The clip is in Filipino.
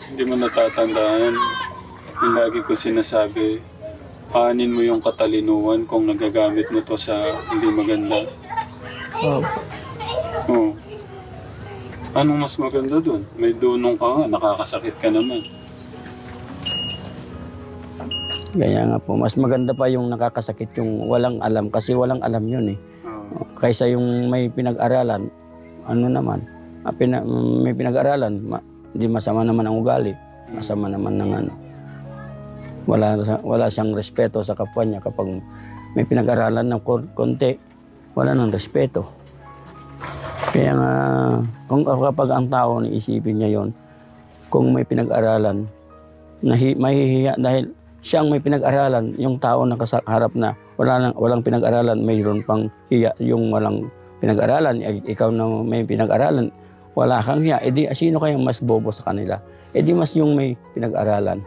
Hindi mo natatandaan. Yung lagi ko sinasabi, paanin mo yung katalinuhan kung nagagamit mo to sa hindi maganda. Oh, Oo. Anong mas maganda dun? May dunong ka nga, nakakasakit ka naman. kaya nga po, mas maganda pa yung nakakasakit yung walang alam kasi walang alam yun eh. Oo. Kaysa yung may pinag-aralan, ano naman, may pinag-aralan, di masama naman ang ugali. Masama naman ng ano. Wala siyang respeto sa kapwa niya kapag may pinag-aralan ng konti, wala nang respeto. Kaya nga, kapag ang tao isipin niya yon, kung may pinag-aralan, mahihiya dahil siyang may pinag-aralan, yung tao na kaharap na walang pinag-aralan, mayroon pang hiya yung walang pinag-aralan. Ikaw na may pinag-aralan, wala kang hiya. E di, sino kayang mas bobo sa kanila? E di mas yung may pinag-aralan.